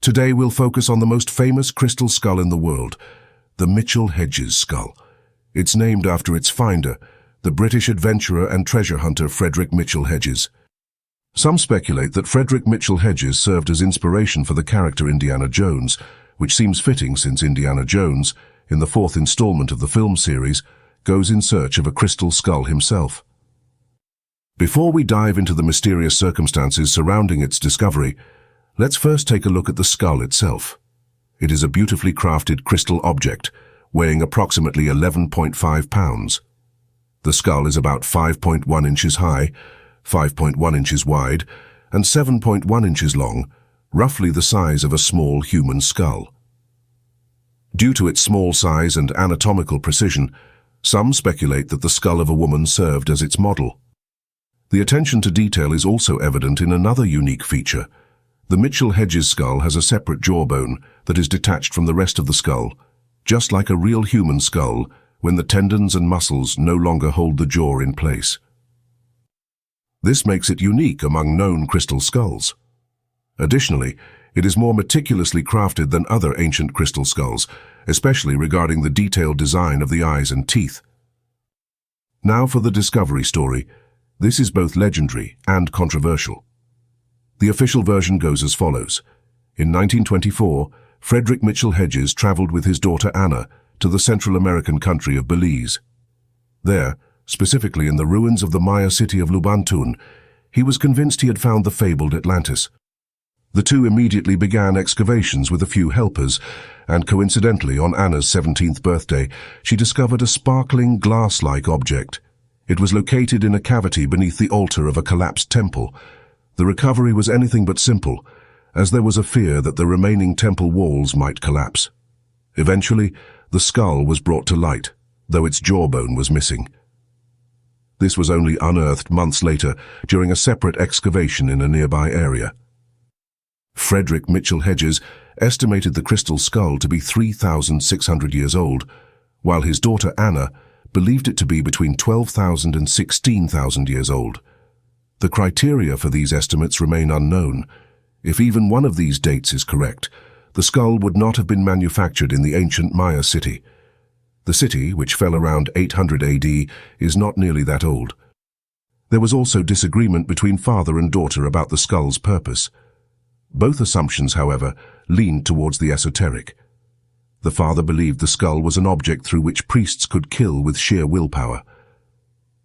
Today we'll focus on the most famous crystal skull in the world, the Mitchell-Hedges skull. It's named after its finder, the British adventurer and treasure hunter Frederick Mitchell-Hedges. Some speculate that Frederick Mitchell-Hedges served as inspiration for the character Indiana Jones, which seems fitting since Indiana Jones, in the fourth installment of the film series, goes in search of a crystal skull himself. Before we dive into the mysterious circumstances surrounding its discovery, let's first take a look at the skull itself. It is a beautifully crafted crystal object, weighing approximately 11.5 pounds. The skull is about 5.1 inches high, 5.1 inches wide, and 7.1 inches long, roughly the size of a small human skull. Due to its small size and anatomical precision, some speculate that the skull of a woman served as its model. The attention to detail is also evident in another unique feature. The Mitchell-Hedges skull has a separate jawbone that is detached from the rest of the skull, just like a real human skull when the tendons and muscles no longer hold the jaw in place. This makes it unique among known crystal skulls. Additionally, it is more meticulously crafted than other ancient crystal skulls, especially regarding the detailed design of the eyes and teeth. Now for the discovery story. This is both legendary and controversial. The official version goes as follows. In 1924, Frederick Mitchell-Hedges traveled with his daughter Anna to the Central American country of Belize. There, specifically in the ruins of the Maya city of Lubantun, he was convinced he had found the fabled Atlantis. The two immediately began excavations with a few helpers, and coincidentally, on Anna's 17th birthday, she discovered a sparkling glass-like object. It was located in a cavity beneath the altar of a collapsed temple. The recovery was anything but simple, as there was a fear that the remaining temple walls might collapse. Eventually, the skull was brought to light, though its jawbone was missing. This was only unearthed months later during a separate excavation in a nearby area. Frederick Mitchell-Hedges estimated the crystal skull to be 3,600 years old, while his daughter Anna believed it to be between 12,000 and 16,000 years old. The criteria for these estimates remain unknown. If even one of these dates is correct, the skull would not have been manufactured in the ancient Maya city. The city, which fell around 800 AD, is not nearly that old. There was also disagreement between father and daughter about the skull's purpose. Both assumptions, however, leaned towards the esoteric. The father believed the skull was an object through which priests could kill with sheer willpower.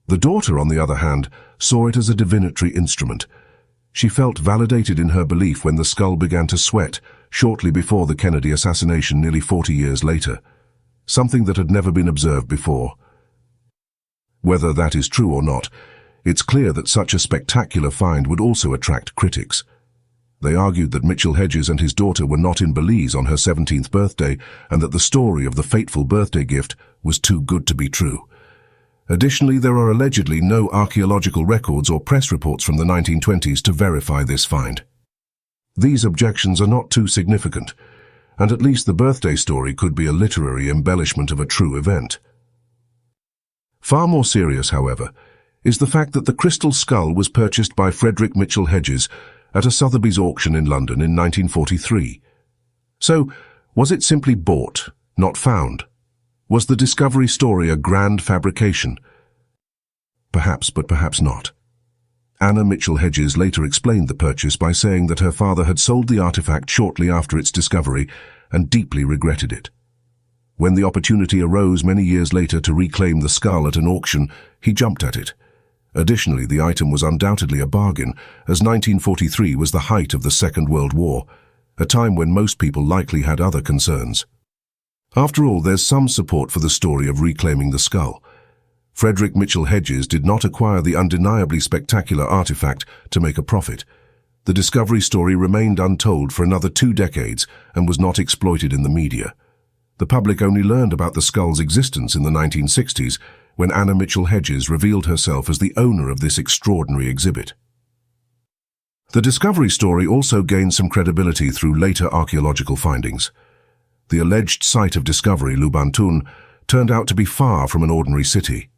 The daughter, on the other hand, saw it as a divinatory instrument. She felt validated in her belief when the skull began to sweat shortly before the Kennedy assassination nearly 40 years later, something that had never been observed before. Whether that is true or not, it's clear that such a spectacular find would also attract critics. They argued that Mitchell-Hedges and his daughter were not in Belize on her 17th birthday and that the story of the fateful birthday gift was too good to be true. Additionally, there are allegedly no archaeological records or press reports from the 1920s to verify this find. These objections are not too significant, and at least the birthday story could be a literary embellishment of a true event. Far more serious, however, is the fact that the crystal skull was purchased by Frederick Mitchell-Hedges at a Sotheby's auction in London in 1943. So, was it simply bought, not found? Was the discovery story a grand fabrication? Perhaps, but perhaps not. Anna Mitchell-Hedges later explained the purchase by saying that her father had sold the artifact shortly after its discovery and deeply regretted it. When the opportunity arose many years later to reclaim the skull at an auction, he jumped at it. Additionally, the item was undoubtedly a bargain, as 1943 was the height of the Second World War, a time when most people likely had other concerns. After all, there's some support for the story of reclaiming the skull. Frederick Mitchell-Hedges did not acquire the undeniably spectacular artifact to make a profit. The discovery story remained untold for another 2 decades and was not exploited in the media. The public only learned about the skull's existence in the 1960s, when Anna Mitchell-Hedges revealed herself as the owner of this extraordinary exhibit. The discovery story also gained some credibility through later archaeological findings. The alleged site of discovery, Lubantun, turned out to be far from an ordinary city.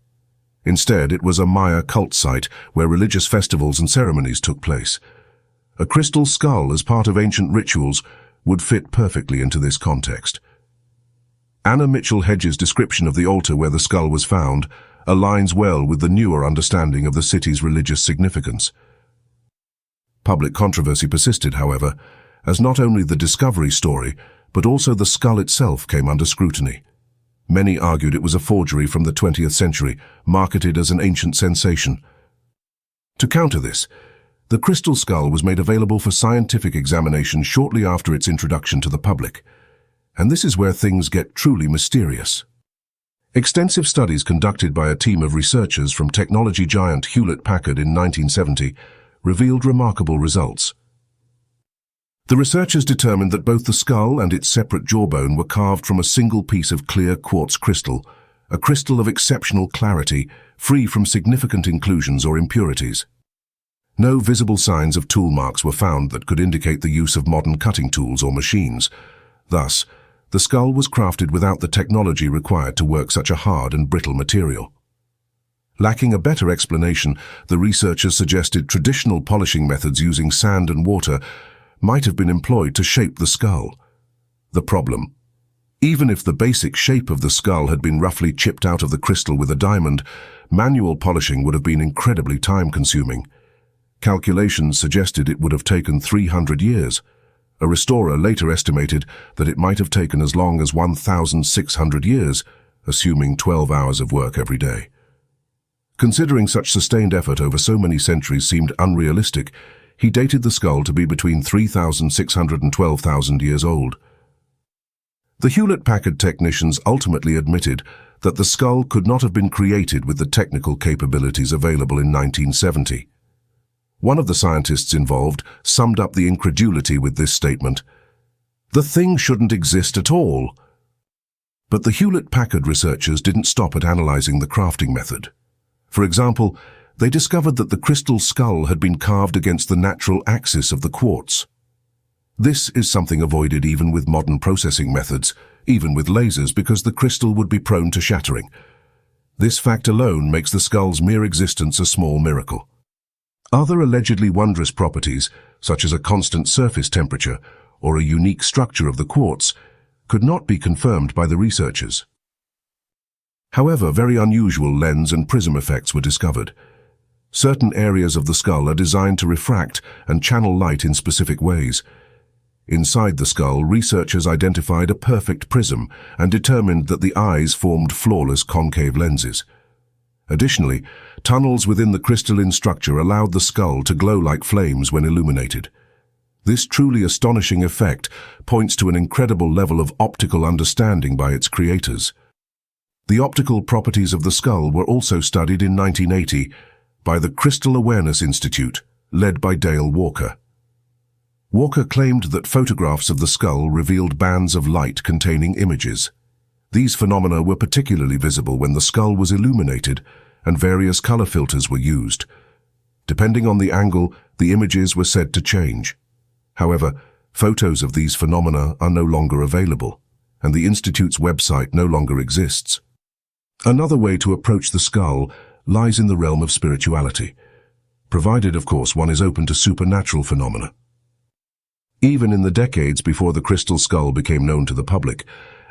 Instead, it was a Maya cult site where religious festivals and ceremonies took place. A crystal skull as part of ancient rituals would fit perfectly into this context. Anna Mitchell-Hedges' description of the altar where the skull was found aligns well with the newer understanding of the city's religious significance. Public controversy persisted, however, as not only the discovery story, but also the skull itself came under scrutiny. Many argued it was a forgery from the 20th century, marketed as an ancient sensation. To counter this, the crystal skull was made available for scientific examination shortly after its introduction to the public. And this is where things get truly mysterious. Extensive studies conducted by a team of researchers from technology giant Hewlett-Packard in 1970 revealed remarkable results. The researchers determined that both the skull and its separate jawbone were carved from a single piece of clear quartz crystal, a crystal of exceptional clarity, free from significant inclusions or impurities. No visible signs of tool marks were found that could indicate the use of modern cutting tools or machines. Thus, the skull was crafted without the technology required to work such a hard and brittle material. Lacking a better explanation, the researchers suggested traditional polishing methods using sand and water might have been employed to shape the skull. The problem: even if the basic shape of the skull had been roughly chipped out of the crystal with a diamond, manual polishing would have been incredibly time-consuming. Calculations suggested it would have taken 300 years. A restorer later estimated that it might have taken as long as 1,600 years, assuming 12 hours of work every day. Considering such sustained effort over so many centuries seemed unrealistic, he dated the skull to be between 3,600 and 12,000 years old. The Hewlett-Packard technicians ultimately admitted that the skull could not have been created with the technical capabilities available in 1970. One of the scientists involved summed up the incredulity with this statement: "The thing shouldn't exist at all." But the Hewlett-Packard researchers didn't stop at analyzing the crafting method. For example, they discovered that the crystal skull had been carved against the natural axis of the quartz. This is something avoided even with modern processing methods, even with lasers, because the crystal would be prone to shattering. This fact alone makes the skull's mere existence a small miracle. Other allegedly wondrous properties, such as a constant surface temperature or a unique structure of the quartz, could not be confirmed by the researchers. However, very unusual lens and prism effects were discovered. Certain areas of the skull are designed to refract and channel light in specific ways. Inside the skull, researchers identified a perfect prism and determined that the eyes formed flawless concave lenses. Additionally, tunnels within the crystalline structure allowed the skull to glow like flames when illuminated. This truly astonishing effect points to an incredible level of optical understanding by its creators. The optical properties of the skull were also studied in 1980 by the Crystal Awareness Institute, led by Dale Walker. Walker claimed that photographs of the skull revealed bands of light containing images. These phenomena were particularly visible when the skull was illuminated, and various color filters were used. Depending on the angle, the images were said to change. However, photos of these phenomena are no longer available, and the Institute's website no longer exists. Another way to approach the skull lies in the realm of spirituality, provided, of course, one is open to supernatural phenomena. Even in the decades before the crystal skull became known to the public,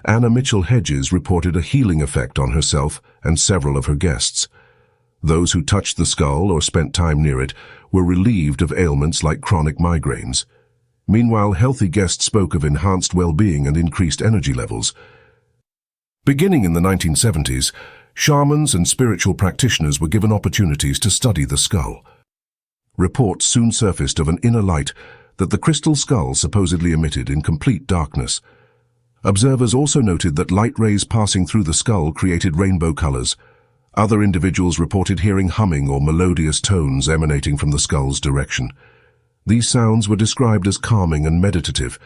Anna Mitchell-Hedges reported a healing effect on herself and several of her guests. Those who touched the skull or spent time near it were relieved of ailments like chronic migraines. Meanwhile, healthy guests spoke of enhanced well-being and increased energy levels. Beginning in the 1970s, shamans and spiritual practitioners were given opportunities to study the skull. Reports soon surfaced of an inner light that the crystal skull supposedly emitted in complete darkness. Observers also noted that light rays passing through the skull created rainbow colors. Other individuals reported hearing humming or melodious tones emanating from the skull's direction. These sounds were described as calming and meditative,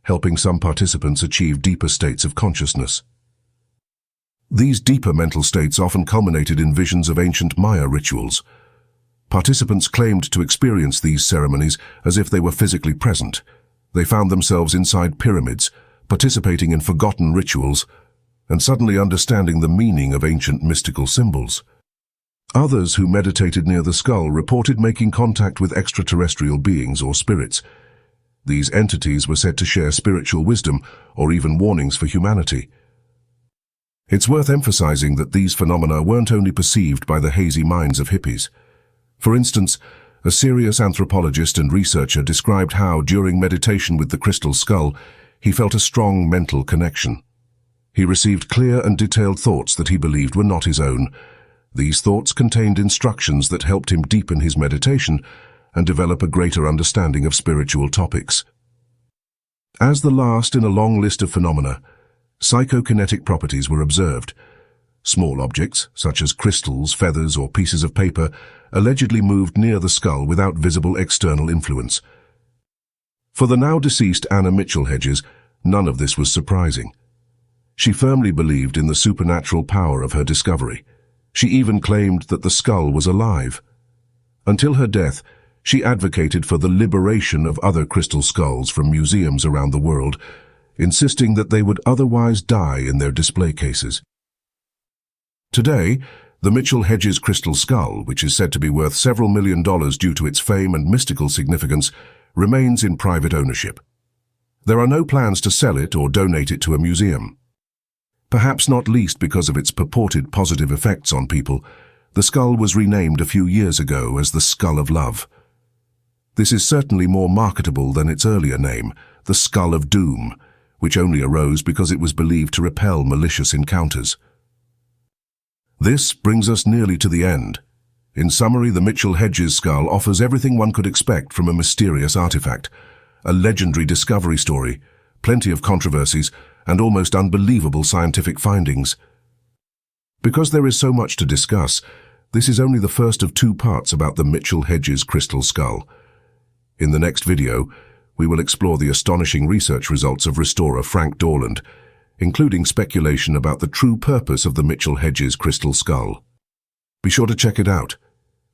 helping some participants achieve deeper states of consciousness. These deeper mental states often culminated in visions of ancient Maya rituals. Participants claimed to experience these ceremonies as if they were physically present. They found themselves inside pyramids, participating in forgotten rituals, and suddenly understanding the meaning of ancient mystical symbols. Others who meditated near the skull reported making contact with extraterrestrial beings or spirits. These entities were said to share spiritual wisdom or even warnings for humanity. It's worth emphasizing that these phenomena weren't only perceived by the hazy minds of hippies. For instance, a serious anthropologist and researcher described how, during meditation with the crystal skull, he felt a strong mental connection. He received clear and detailed thoughts that he believed were not his own. These thoughts contained instructions that helped him deepen his meditation and develop a greater understanding of spiritual topics. As the last in a long list of phenomena, psychokinetic properties were observed. Small objects, such as crystals, feathers, or pieces of paper, allegedly moved near the skull without visible external influence. For the now deceased Anna Mitchell-Hedges, none of this was surprising. She firmly believed in the supernatural power of her discovery. She even claimed that the skull was alive. Until her death, she advocated for the liberation of other crystal skulls from museums around the world, insisting that they would otherwise die in their display cases. Today, the Mitchell-Hedges Crystal Skull, which is said to be worth several $1 million due to its fame and mystical significance, remains in private ownership. There are no plans to sell it or donate it to a museum. Perhaps not least because of its purported positive effects on people, the skull was renamed a few years ago as the Skull of Love. This is certainly more marketable than its earlier name, the Skull of Doom, which only arose because it was believed to repel malicious encounters. This brings us nearly to the end. In summary, the Mitchell-Hedges skull offers everything one could expect from a mysterious artifact, a legendary discovery story, plenty of controversies, and almost unbelievable scientific findings. Because there is so much to discuss, this is only the first of 2 parts about the Mitchell-Hedges Crystal Skull. In the next video, we will explore the astonishing research results of restorer Frank Dorland, including speculation about the true purpose of the Mitchell-Hedges Crystal Skull. Be sure to check it out.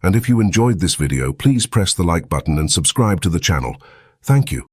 And if you enjoyed this video, please press the like button and subscribe to the channel. Thank you.